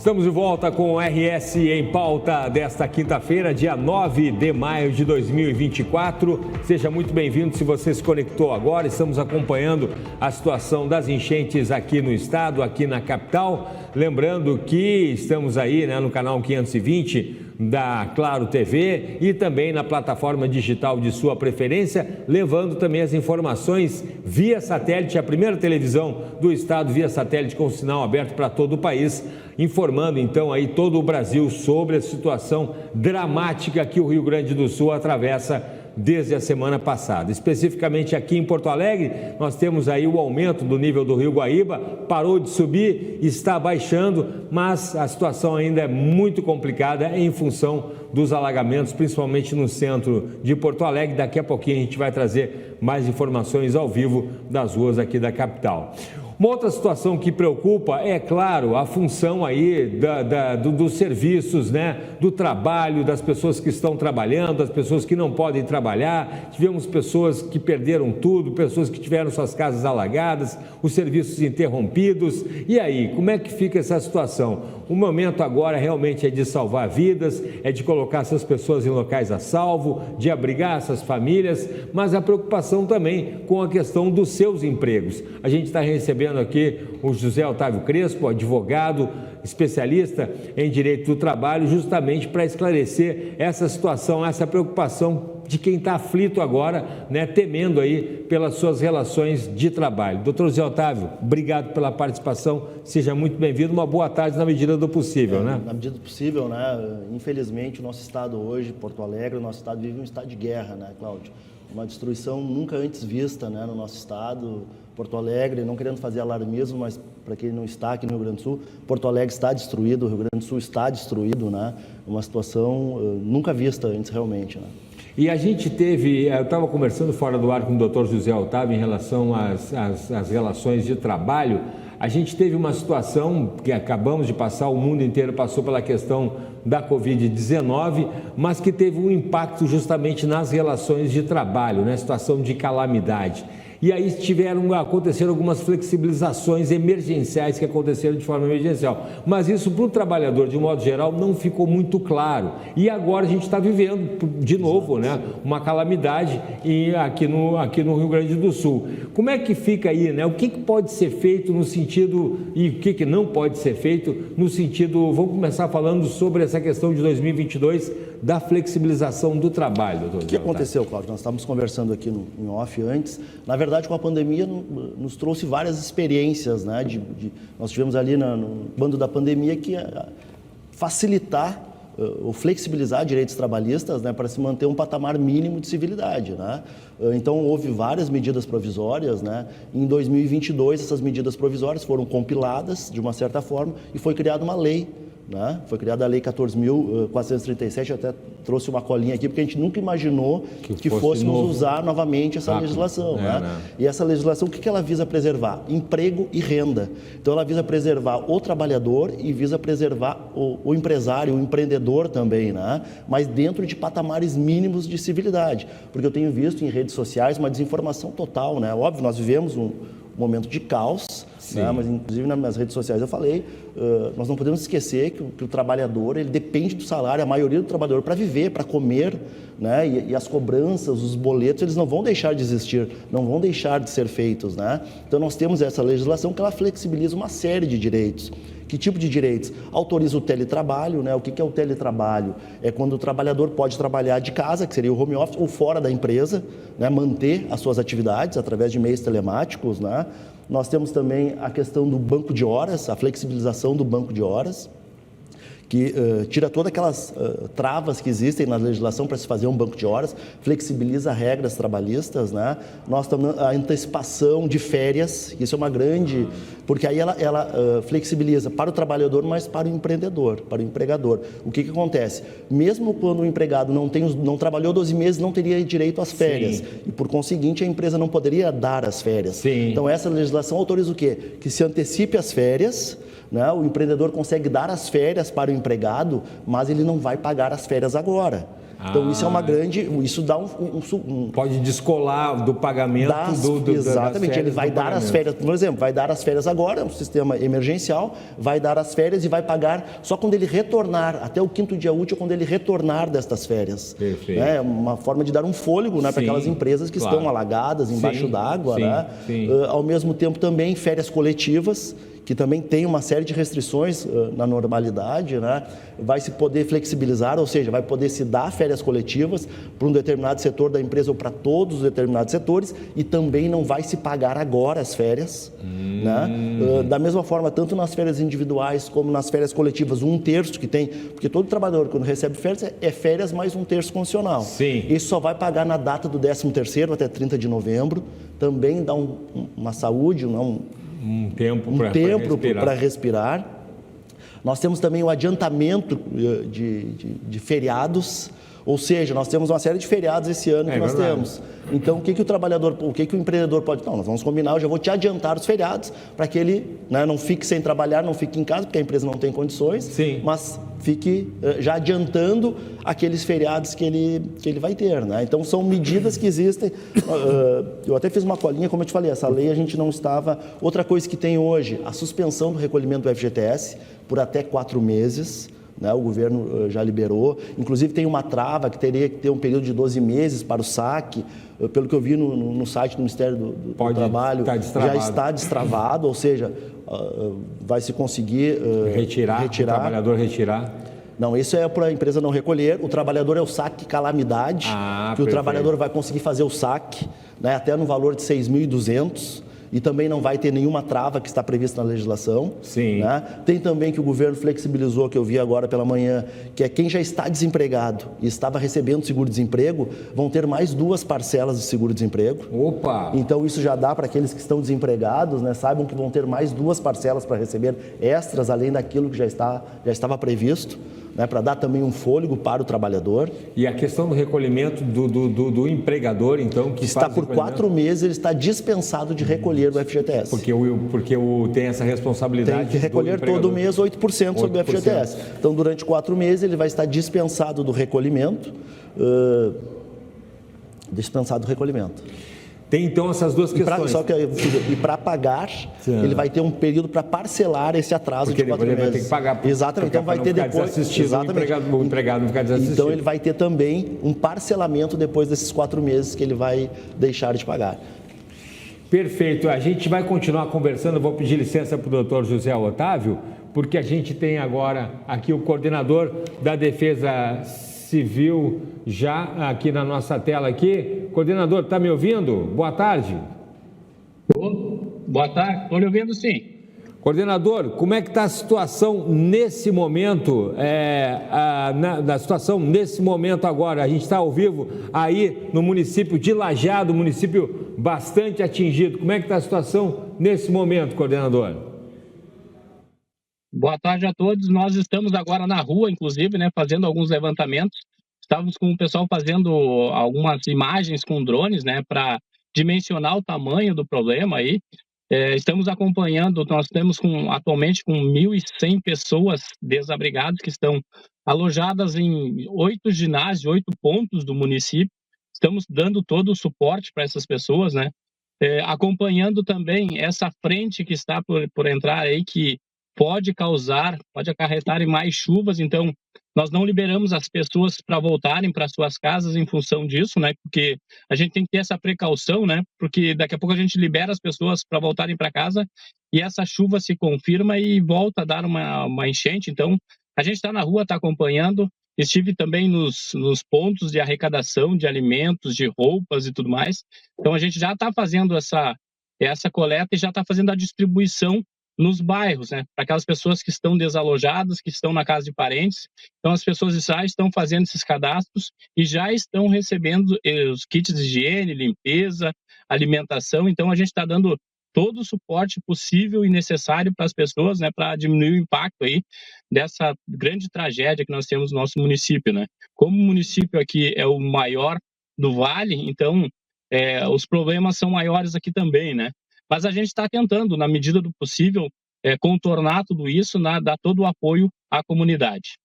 Estamos de volta com o RS em Pauta desta quinta-feira, dia 9 de maio de 2024. Seja muito bem-vindo se você se conectou agora. Estamos acompanhando a situação das enchentes aqui no estado, aqui na capital. Lembrando que estamos aí, no canal 520 da Claro TV e também na plataforma digital de sua preferência, levando também as informações via satélite, a primeira televisão do estado via satélite com sinal aberto para todo o país, informando então aí todo o Brasil sobre a situação dramática que o Rio Grande do Sul atravessa desde a semana passada. Especificamente aqui em Porto Alegre, nós temos aí o aumento do nível do Rio Guaíba, parou de subir, está baixando, mas a situação ainda é muito complicada em função dos alagamentos, principalmente no centro de Porto Alegre. Daqui a pouquinho a gente vai trazer mais informações ao vivo das ruas aqui da capital. Uma outra situação que preocupa é, claro, a função aí dos serviços, do trabalho, das pessoas que estão trabalhando, das pessoas que não podem trabalhar. Tivemos pessoas que perderam tudo, pessoas que tiveram suas casas alagadas, os serviços interrompidos. E aí, como é que fica essa situação? O momento agora realmente é de salvar vidas, é de colocar essas pessoas em locais a salvo, de abrigar essas famílias, mas a preocupação também com a questão dos seus empregos. A gente está recebendo aqui o José Otávio Crespo, advogado, especialista em direito do trabalho, justamente para esclarecer essa situação, essa preocupação de quem está aflito agora, temendo aí pelas suas relações de trabalho. Doutor José Otávio, obrigado pela participação, seja muito bem-vindo, uma boa tarde na medida do possível, Na medida do possível, Infelizmente o nosso estado hoje, Porto Alegre, o nosso estado vive um estado de guerra, Cláudio? Uma destruição nunca antes vista, no nosso estado. Porto Alegre, não querendo fazer alarmismo, mas para quem não está aqui no Rio Grande do Sul, Porto Alegre está destruído, o Rio Grande do Sul está destruído, Uma situação nunca vista antes realmente, E a gente teve, eu estava conversando fora do ar com o doutor José Otávio em relação às relações de trabalho. A gente teve uma situação que acabamos de passar, o mundo inteiro passou pela questão da Covid-19, mas que teve um impacto justamente nas relações de trabalho, situação de calamidade. E aí aconteceram algumas flexibilizações emergenciais que aconteceram de forma emergencial. Mas isso para o trabalhador, de modo geral, não ficou muito claro. E agora a gente está vivendo, de novo, uma calamidade aqui no Rio Grande do Sul. Como é que fica aí, O que pode ser feito no sentido, e o que não pode ser feito no sentido, vamos começar falando sobre essa questão de 2022, da flexibilização do trabalho, doutor. O que aconteceu, Cláudio? Nós estávamos conversando aqui em off antes. Na verdade, com a pandemia, nos trouxe várias experiências, nós tivemos ali no bando da pandemia que facilitar ou flexibilizar direitos trabalhistas, para se manter um patamar mínimo de civilidade, Então, houve várias medidas provisórias, Em 2022, essas medidas provisórias foram compiladas, de uma certa forma, e foi criada uma lei, Foi criada a Lei 14.437, até trouxe uma colinha aqui, porque a gente nunca imaginou que fôssemos usar novamente essa legislação. E essa legislação, o que ela visa preservar? Emprego e renda. Então, ela visa preservar o trabalhador e visa preservar o empresário, o empreendedor também, mas dentro de patamares mínimos de civilidade. Porque eu tenho visto em redes sociais uma desinformação total, Óbvio, nós vivemos um momento de caos, mas inclusive nas redes sociais eu falei, nós não podemos esquecer que o trabalhador, ele depende do salário, a maioria do trabalhador, para viver, para comer, e as cobranças, os boletos, eles não vão deixar de existir, não vão deixar de ser feitos, Então nós temos essa legislação que ela flexibiliza uma série de direitos. Que tipo de direitos? Autoriza o teletrabalho, O que é o teletrabalho? É quando o trabalhador pode trabalhar de casa, que seria o home office, ou fora da empresa, manter as suas atividades através de meios telemáticos, Nós temos também a questão do banco de horas, a flexibilização do banco de horas, que tira todas aquelas travas que existem na legislação para se fazer um banco de horas, flexibiliza regras trabalhistas, Nós temos a antecipação de férias, isso é uma grande, porque aí ela flexibiliza para o trabalhador, mas para o empreendedor, para o empregador. O que acontece? Mesmo quando o empregado não trabalhou 12 meses, não teria direito às férias, e por conseguinte a empresa não poderia dar as férias. Então essa legislação autoriza o quê? Que se antecipe as férias, O empreendedor consegue dar as férias para o empregado, mas ele não vai pagar as férias agora. Então isso é uma grande, isso dá Pode descolar do pagamento exatamente, das ele vai dar as férias, por exemplo, vai dar as férias agora, é um sistema emergencial, vai dar as férias e vai pagar só quando ele retornar, até o 5º dia útil, quando ele retornar destas férias. Perfeito. É uma forma de dar um fôlego, né, para aquelas empresas que estão alagadas, embaixo d'água, né? Ao mesmo tempo também férias coletivas, que também tem uma série de restrições na normalidade, né? Vai se poder flexibilizar, ou seja, vai poder se dar férias coletivas para um determinado setor da empresa ou para todos os determinados setores, e também não vai se pagar agora as férias. Né? Da mesma forma, tanto nas férias individuais como nas férias coletivas, 1/3 que tem, porque todo trabalhador, quando recebe férias, é férias mais 1/3 condicional. Sim. Isso só vai pagar na data do 13º até 30 de novembro, também dá uma saúde, um tempo para respirar. Nós temos também o adiantamento de feriados, ou seja, nós temos uma série de feriados esse ano que nós temos. Então, o que o empreendedor pode... Não, nós vamos combinar, eu já vou te adiantar os feriados para que ele, né, não fique sem trabalhar, não fique em casa, porque a empresa não tem condições, mas fique já adiantando aqueles feriados que ele vai ter. Né? Então, são medidas que existem. Eu até fiz uma colinha, como eu te falei, essa lei a gente não estava... Outra coisa que tem hoje, a suspensão do recolhimento do FGTS por até 4 meses, né? O governo já liberou, inclusive tem uma trava que teria que ter um período de 12 meses para o saque, pelo que eu vi no site do Ministério do Trabalho, já está destravado, ou seja, vai se conseguir retirar, o trabalhador retirar. Não, isso é para a empresa não recolher, o trabalhador é o saque calamidade, que o trabalhador vai conseguir fazer o saque, né, até no valor de 6.200, e também não vai ter nenhuma trava que está prevista na legislação. Né? Tem também que o governo flexibilizou, que eu vi agora pela manhã, que é quem já está desempregado e estava recebendo seguro-desemprego, vão ter mais 2 parcelas de seguro-desemprego. Opa! Então isso já dá para aqueles que estão desempregados, né, saibam que vão ter mais 2 parcelas para receber extras, além daquilo que já estava previsto. Né, para dar também um fôlego para o trabalhador. E a questão do recolhimento do empregador, então, que está por 4 meses, ele está dispensado de recolher o FGTS. Porque tem essa responsabilidade. Tem que recolher todo mês 8% sobre o FGTS. Então, durante 4 meses, ele vai estar dispensado do recolhimento. Tem, então, essas duas questões. E para pagar, ele vai ter um período para parcelar esse atraso de 4 meses. Vai ter que pagar. Exatamente. Então, vai ter depois... O empregado não ficar desassistido. Então, ele vai ter também um parcelamento depois desses 4 meses que ele vai deixar de pagar. Perfeito. A gente vai continuar conversando. Eu vou pedir licença para o doutor José Otávio, porque a gente tem agora aqui o coordenador da Defesa Civil já aqui na nossa tela aqui. Coordenador, está me ouvindo? Boa tarde. Boa tarde, estou lhe ouvindo sim. Coordenador, como é que está a situação nesse momento, da situação nesse momento agora? A gente está ao vivo aí no município de Lajeado, município bastante atingido. Como é que está a situação nesse momento, coordenador? Boa tarde a todos. Nós estamos agora na rua, inclusive, né, fazendo alguns levantamentos. Estávamos com o pessoal fazendo algumas imagens com drones, né, para dimensionar o tamanho do problema aí. Estamos acompanhando, nós temos atualmente com 1.100 pessoas desabrigadas que estão alojadas em 8 ginásios, 8 pontos do município. Estamos dando todo o suporte para essas pessoas, né? Acompanhando também essa frente que está por entrar aí, que pode acarretar em mais chuvas. Então, nós não liberamos as pessoas para voltarem para suas casas em função disso, né? Porque a gente tem que ter essa precaução, né? Porque daqui a pouco a gente libera as pessoas para voltarem para casa e essa chuva se confirma e volta a dar uma enchente. Então, a gente está na rua, está acompanhando. Estive também nos pontos de arrecadação de alimentos, de roupas e tudo mais. Então, a gente já está fazendo essa coleta e já está fazendo a distribuição nos bairros, né? Para aquelas pessoas que estão desalojadas, que estão na casa de parentes. Então, as pessoas já estão fazendo esses cadastros e já estão recebendo os kits de higiene, limpeza, alimentação. Então, a gente está dando todo o suporte possível e necessário para as pessoas, né, para diminuir o impacto aí dessa grande tragédia que nós temos no nosso município, né? Como o município aqui é o maior do Vale, então os problemas são maiores aqui também, né? Mas a gente está tentando, na medida do possível, contornar tudo isso, né, dar todo o apoio à comunidade.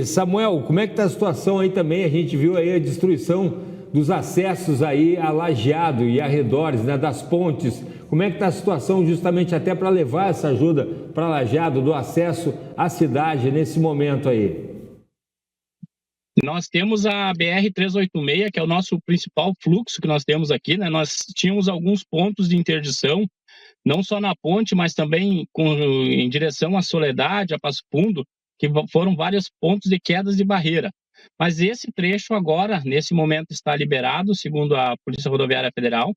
Samuel, como é que está a situação aí também? A gente viu aí a destruição dos acessos aí a Lajeado e arredores, né, das pontes. Como é que está a situação justamente até para levar essa ajuda para Lajeado do acesso à cidade nesse momento aí? Nós temos a BR-386, que é o nosso principal fluxo que nós temos aqui, né? Nós tínhamos alguns pontos de interdição, não só na ponte, mas também em direção à Soledade, a Passo Fundo, que foram vários pontos de quedas de barreira. Mas esse trecho agora, nesse momento, está liberado, segundo a Polícia Rodoviária Federal.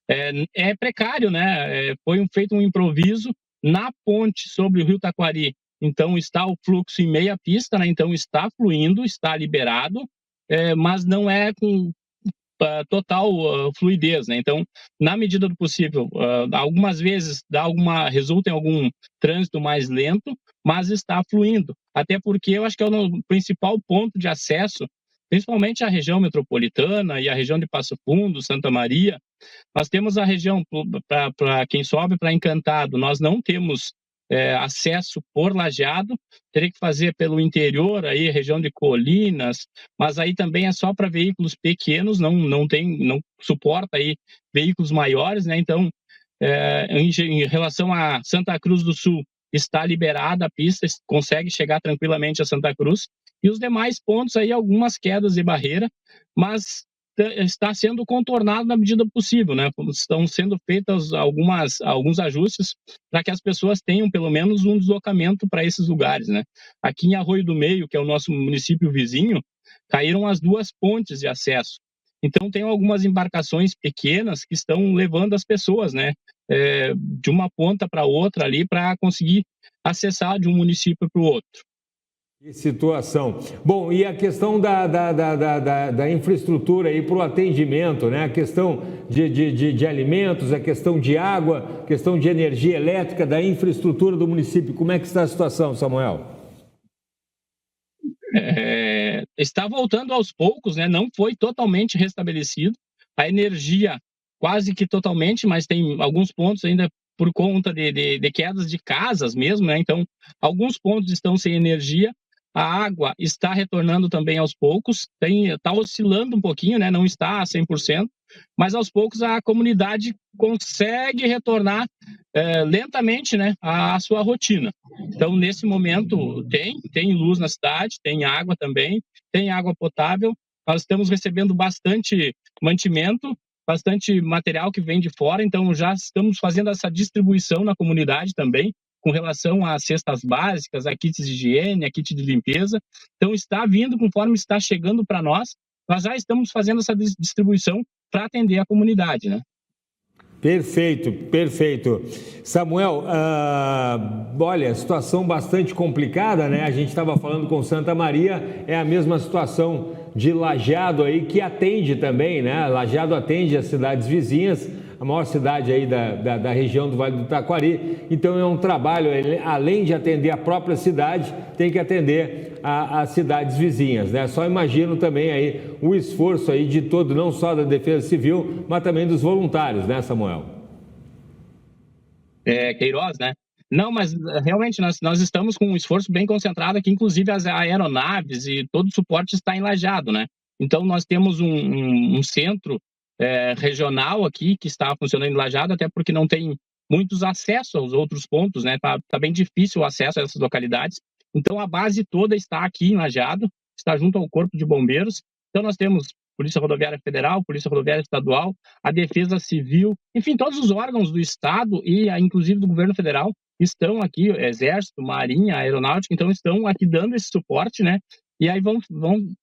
É precário, né? Foi feito um improviso na ponte sobre o Rio Taquari. Então está o fluxo em meia pista, né? Então está fluindo, está liberado, mas não é com total fluidez, né? Então, na medida do possível, algumas vezes resulta em algum trânsito mais lento, mas está fluindo. Até porque eu acho que é o principal ponto de acesso, principalmente a região metropolitana e a região de Passo Fundo, Santa Maria. Nós temos a região, para quem sobe para Encantado, nós não temos acesso por Lajeado, teria que fazer pelo interior, aí, região de Colinas, mas aí também é só para veículos pequenos, não suporta aí veículos maiores, né? Então, em relação a Santa Cruz do Sul, está liberada a pista, consegue chegar tranquilamente a Santa Cruz, e os demais pontos aí, algumas quedas de barreira, mas está sendo contornado na medida possível, né? Estão sendo feitos alguns ajustes para que as pessoas tenham pelo menos um deslocamento para esses lugares, né? Aqui em Arroio do Meio, que é o nosso município vizinho, caíram as duas pontes de acesso. Então tem algumas embarcações pequenas que estão levando as pessoas, né? De uma ponta para outra ali para conseguir acessar de um município para o outro. Que situação. Bom, e a questão da infraestrutura aí para o atendimento, né? A questão de alimentos, a questão de água, a questão de energia elétrica, da infraestrutura do município. Como é que está a situação, Samuel? Está voltando aos poucos, né? Não foi totalmente restabelecido. A energia quase que totalmente, mas tem alguns pontos ainda por conta de quedas de casas mesmo, né? Então, alguns pontos estão sem energia. A água está retornando também aos poucos, está oscilando um pouquinho, né? Não está a 100%, mas aos poucos a comunidade consegue retornar lentamente, né, à sua rotina. Então, nesse momento, tem luz na cidade, tem água também, tem água potável. Nós estamos recebendo bastante mantimento, bastante material que vem de fora, então já estamos fazendo essa distribuição na comunidade também, com relação às cestas básicas, a kits de higiene, a kit de limpeza. Então, está vindo conforme está chegando para nós. Nós já estamos fazendo essa distribuição para atender a comunidade, né? Perfeito, perfeito. Samuel, olha, situação bastante complicada, né? A gente estava falando com Santa Maria, é a mesma situação de Lajeado aí, que atende também, né? Lajeado atende as cidades vizinhas, a maior cidade aí da região do Vale do Taquari. Então é um trabalho, além de atender a própria cidade, tem que atender as cidades vizinhas, né? Só imagino também aí o esforço aí de todo, não só da Defesa Civil, mas também dos voluntários, né, Samuel? Queiroz, né? Não, mas realmente nós estamos com um esforço bem concentrado aqui, inclusive as aeronaves e todo o suporte está em Lajeado, né? Então nós temos um centro regional aqui que está funcionando em Lajeado, até porque não tem muitos acessos aos outros pontos, né? Tá bem difícil o acesso a essas localidades. Então a base toda está aqui em Lajeado, está junto ao Corpo de Bombeiros. Então nós temos Polícia Rodoviária Federal, Polícia Rodoviária Estadual, a Defesa Civil, enfim, todos os órgãos do Estado e inclusive do Governo Federal estão aqui, Exército, Marinha, Aeronáutica, então estão aqui dando esse suporte, né? E aí vão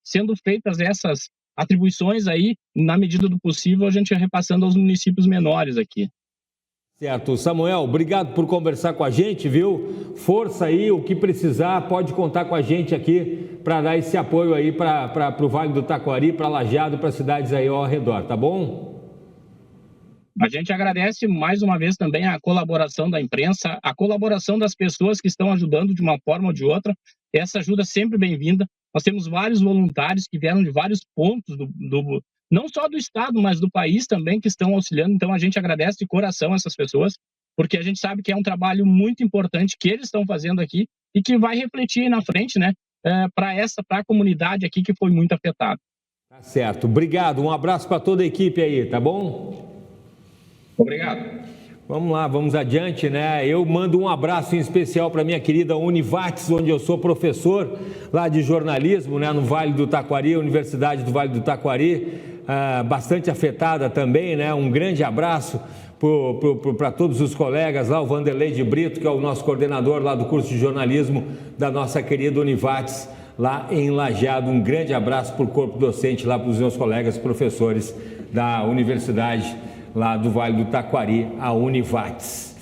sendo feitas essas atribuições aí, na medida do possível, a gente repassando aos municípios menores aqui. Certo. Samuel, obrigado por conversar com a gente, viu? Força aí, o que precisar, pode contar com a gente aqui para dar esse apoio aí para o Vale do Taquari, para Lajeado, para cidades aí ao redor, tá bom? A gente agradece mais uma vez também a colaboração da imprensa, a colaboração das pessoas que estão ajudando de uma forma ou de outra. Essa ajuda é sempre bem-vinda. Nós temos vários voluntários que vieram de vários pontos, não só do estado, mas do país também, que estão auxiliando. Então, a gente agradece de coração essas pessoas, porque a gente sabe que é um trabalho muito importante que eles estão fazendo aqui e que vai refletir na frente, né, para a comunidade aqui que foi muito afetada. Tá certo. Obrigado. Um abraço para toda a equipe aí, tá bom? Obrigado. Vamos lá, vamos adiante, né? Eu mando um abraço em especial para minha querida Univates, onde eu sou professor lá de jornalismo, né? No Vale do Taquari, Universidade do Vale do Taquari, bastante afetada também, né? Um grande abraço para todos os colegas lá, o Vanderlei de Brito, que é o nosso coordenador lá do curso de jornalismo da nossa querida Univates, lá em Lajeado. Um grande abraço para o corpo docente lá, para os meus colegas professores da Universidade lá do Vale do Taquari, a Univates.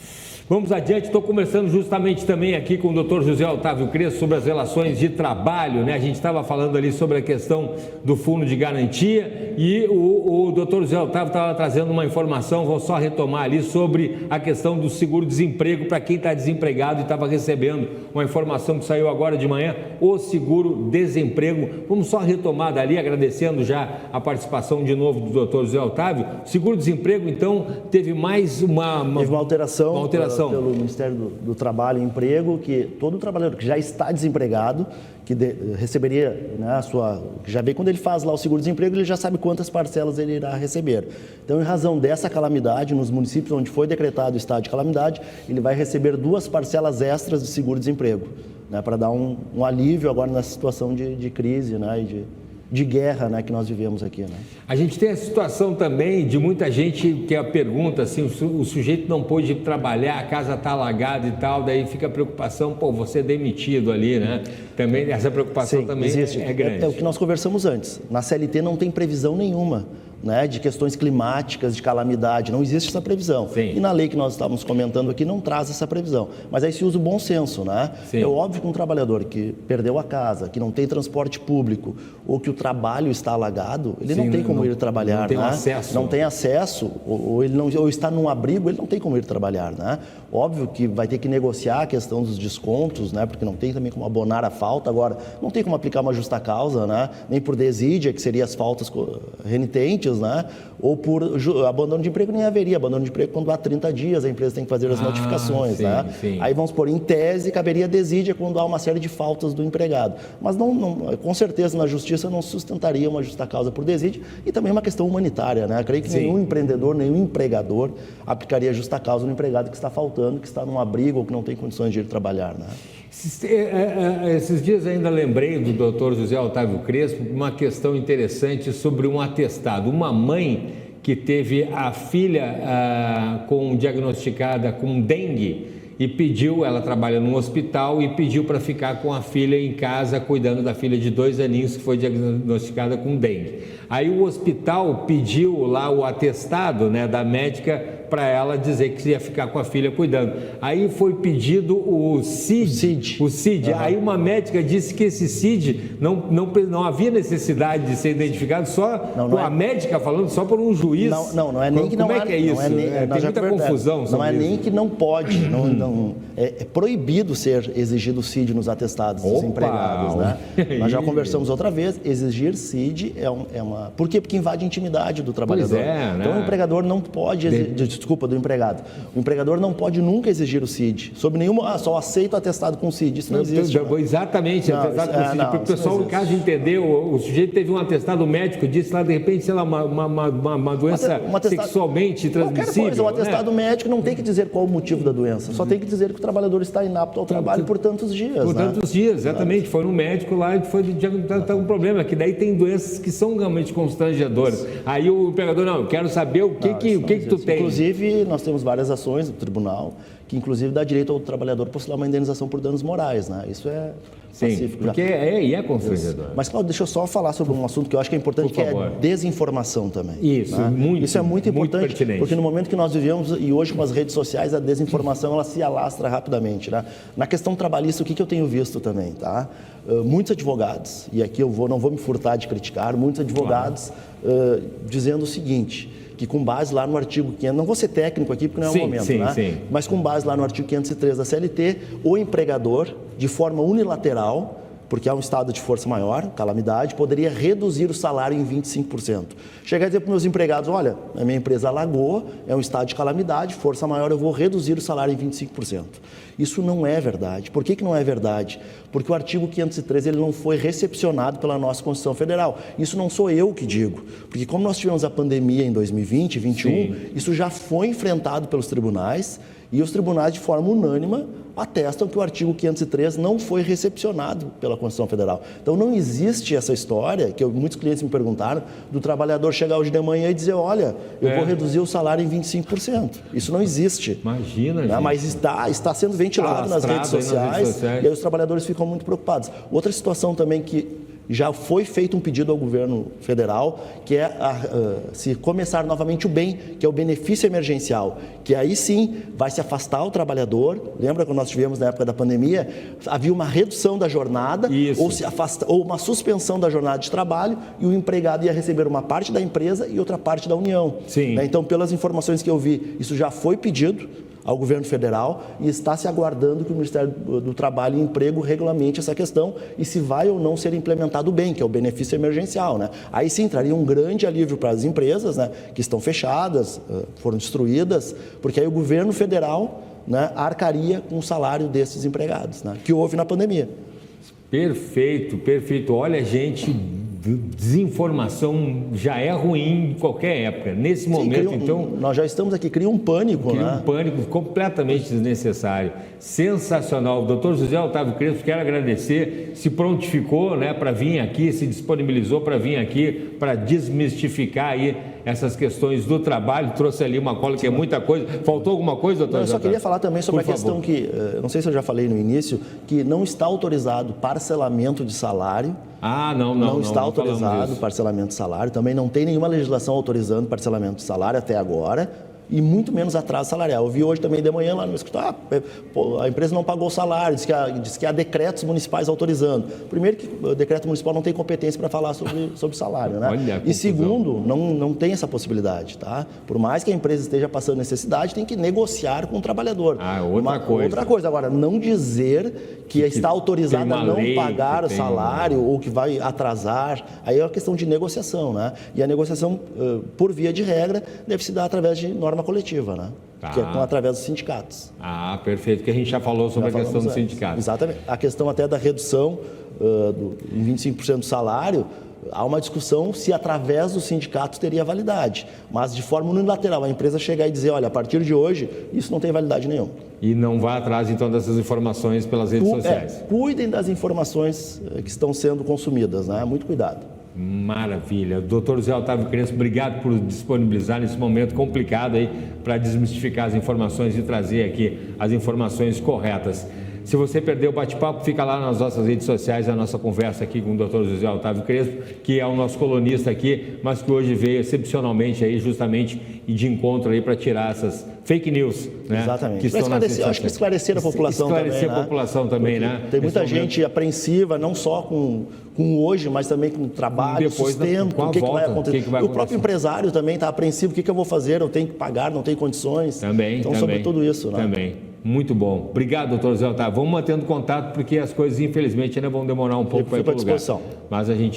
Vamos adiante, estou conversando justamente também aqui com o Dr. José Otávio Crespo sobre as relações de trabalho, né? A gente estava falando ali sobre a questão do fundo de garantia e o Dr. José Otávio estava trazendo uma informação, vou só retomar ali, sobre a questão do seguro-desemprego para quem está desempregado e estava recebendo uma informação que saiu agora de manhã, o seguro-desemprego. Vamos só retomar dali, agradecendo já a participação de novo do Dr. José Otávio. Seguro-desemprego, então, teve mais teve uma alteração. Pelo Ministério do Trabalho e Emprego, que todo trabalhador que já está desempregado, que receberia, né, já vê quando ele faz lá o seguro-desemprego, ele já sabe quantas parcelas ele irá receber. Então, em razão dessa calamidade, nos municípios onde foi decretado o estado de calamidade, ele vai receber 2 parcelas extras de seguro-desemprego, né, para dar um alívio agora na situação de crise, né, e de guerra, né, que nós vivemos aqui, né? A gente tem a situação também de muita gente que pergunta assim, o sujeito não pôde trabalhar, a casa está alagada e tal, daí fica a preocupação, você é demitido ali, né? Também essa preocupação. Sim, também existe. É grande. É o que nós conversamos antes. Na CLT não tem previsão nenhuma, né, de questões climáticas, de calamidade, não existe essa previsão. Sim. E na lei que nós estávamos comentando aqui não traz essa previsão. Mas aí se usa o bom senso, né? Sim. É óbvio que um trabalhador que perdeu a casa, que não tem transporte público ou que o trabalho está alagado, ele não tem como ir trabalhar, não tem né? acesso. Não tem acesso, ou ele ou está num abrigo, ele não tem como ir trabalhar, né? Óbvio que vai ter que negociar a questão dos descontos, né? Porque não tem também como abonar a falta. Agora, não tem como aplicar uma justa causa, né? Nem por desídia, que seria as faltas renitentes, né? Ou por abandono de emprego, nem haveria abandono de emprego quando há 30 dias a empresa tem que fazer as notificações, sim, né? Sim. Aí vamos por em tese, caberia desídia quando há uma série de faltas do empregado. Mas com certeza na justiça não sustentaria uma justa causa por desídia e também uma questão humanitária, né? Eu creio que nenhum empreendedor, nenhum empregador aplicaria justa causa no empregado que está faltando, que está num abrigo ou que não tem condições de ir trabalhar, né? Esses dias ainda lembrei do Dr. José Otávio Crespo uma questão interessante sobre um atestado. Uma mãe que teve a filha diagnosticada com dengue e pediu, ela trabalha num hospital e pediu para ficar com a filha em casa cuidando da filha de 2 aninhos que foi diagnosticada com dengue. Aí o hospital pediu lá o atestado, né, da médica para ela dizer que ia ficar com a filha cuidando. Aí foi pedido o CID. Uhum. Aí uma médica disse que esse CID não havia necessidade de ser identificado a médica falando só por um juiz. Não é nem que não Como é que é isso? Tem muita confusão sobre isso. Não é nem isso. que não pode, é proibido ser exigido o CID nos atestados dos empregados, né? Nós já conversamos outra vez, exigir CID é uma... Por quê? Porque invade a intimidade do trabalhador. Né? Então o empregador não pode do empregado. O empregador não pode nunca exigir o CID. Sob nenhuma... só aceita o atestado com CID. Isso não existe. Exatamente. Atestado com CID. Para o pessoal, no caso, entender, o sujeito teve um atestado médico, disse lá, de repente, sei lá, uma doença sexualmente transmissível. O atestado médico não tem que dizer qual o motivo da doença. Só tem que dizer que o trabalhador está inapto ao trabalho por tantos dias. Por tantos dias, exatamente. Foi no médico lá e foi diagnosticado um problema, que daí tem doenças que são realmente constrangedoras. Aí o empregador, eu quero saber o que tu tem. Inclusive, nós temos várias ações do tribunal que inclusive dá direito ao trabalhador postular uma indenização por danos morais, né? Isso é pacífico. Porque é constrangedor. Mas, Cláudio, deixa eu só falar sobre um assunto que eu acho que é importante, que é desinformação também. Isso, né? Isso é muito importante, pertinente. Porque no momento que nós vivemos, e hoje com as redes sociais, a desinformação ela se alastra rapidamente, né? Na questão trabalhista, o que eu tenho visto também, tá? Muitos advogados, e aqui não vou me furtar de criticar, muitos advogados dizendo o seguinte, que com base lá no artigo 500, não vou ser técnico aqui porque não é o momento, né? Mas com base lá no artigo 503 da CLT, o empregador, de forma unilateral, porque é um estado de força maior, calamidade, poderia reduzir o salário em 25%. Chegar a dizer para os meus empregados, olha, a minha empresa alagou, é um estado de calamidade, força maior, eu vou reduzir o salário em 25%. Isso não é verdade. Por que não é verdade? Porque o artigo 513 ele não foi recepcionado pela nossa Constituição Federal. Isso não sou eu que digo, porque como nós tivemos a pandemia em 2020 e 2021, isso já foi enfrentado pelos tribunais e os tribunais, de forma unânime, atestam que o artigo 503 não foi recepcionado pela Constituição Federal. Então, não existe essa história, que muitos clientes me perguntaram, do trabalhador chegar hoje de manhã e dizer, olha, eu vou reduzir o salário em 25%. Isso não existe. Imagina, gente. Mas está sendo ventilado nas redes sociais, e aí os trabalhadores ficam muito preocupados. Outra situação também que já foi feito um pedido ao governo federal, que é se começar novamente o BEM, que é o benefício emergencial, que aí sim vai se afastar o trabalhador. Lembra quando nós tivemos na época da pandemia, havia uma redução da jornada, ou uma suspensão da jornada de trabalho, e o empregado ia receber uma parte da empresa e outra parte da União. Sim. Então, pelas informações que eu vi, isso já foi pedido ao governo federal e está se aguardando que o Ministério do Trabalho e Emprego regulamente essa questão e se vai ou não ser implementado bem, que é o benefício emergencial, né? Aí sim traria um grande alívio para as empresas, né, que estão fechadas, foram destruídas, porque aí o governo federal, né, arcaria com o salário desses empregados, né, que houve na pandemia. Perfeito, perfeito. Olha, gente, desinformação já é ruim em qualquer época. Nesse momento, então... Nós já estamos aqui, cria um pânico, Cria um pânico completamente desnecessário. Sensacional. Doutor José Otávio Crespo, quero agradecer, se prontificou, né, para vir aqui, se disponibilizou para vir aqui, para desmistificar aí essas questões do trabalho, trouxe ali uma cola que é muita coisa. Faltou alguma coisa, doutor? Eu só queria falar também sobre a questão que, não sei se eu já falei no início, que não está autorizado parcelamento de salário. Não está autorizado parcelamento de salário, também não tem nenhuma legislação autorizando parcelamento de salário até agora. E muito menos atraso salarial. Eu vi hoje também de manhã lá no meu escritório, a empresa não pagou o salário, diz que há decretos municipais autorizando. Primeiro que o decreto municipal não tem competência para falar sobre salário, né? E segundo, não tem essa possibilidade, tá? Por mais que a empresa esteja passando necessidade, tem que negociar com o trabalhador. Outra coisa. Agora, não dizer que está autorizado a não pagar o salário ou que vai atrasar, aí é uma questão de negociação, né? E a negociação, por via de regra, deve se dar através de norma coletiva, né? Que é através dos sindicatos. Perfeito, que a gente já falou sobre a questão dos sindicatos. Exatamente. A questão até da redução em 25% do salário, há uma discussão se através dos sindicatos teria validade, mas de forma unilateral, a empresa chegar e dizer, olha, a partir de hoje, isso não tem validade nenhuma. E não vai atrás, então, dessas informações pelas redes sociais. Cuidem das informações que estão sendo consumidas, né? Muito cuidado. Maravilha. Doutor José Otávio Crespo, obrigado por disponibilizar nesse momento complicado aí para desmistificar as informações e trazer aqui as informações corretas. Se você perdeu o bate-papo, fica lá nas nossas redes sociais, a nossa conversa aqui com o Dr. José Otávio Crespo, que é o nosso colunista aqui, mas que hoje veio excepcionalmente aí, justamente de encontro aí para tirar essas fake news, né? Exatamente. Acho que esclarecer a população também, esclarecer a população também, né? Tem muita gente apreensiva, não só com hoje, mas também com trabalho, sustento, o que vai acontecer. O próprio empresário também está apreensivo, o que eu vou fazer? Eu tenho que pagar, não tenho condições. Então, sobre tudo isso, né? Também. Muito bom. Obrigado, doutor Zé Otávio. Vamos mantendo contato, porque as coisas, infelizmente, ainda vão demorar um pouco para ir para o lugar. Mas a gente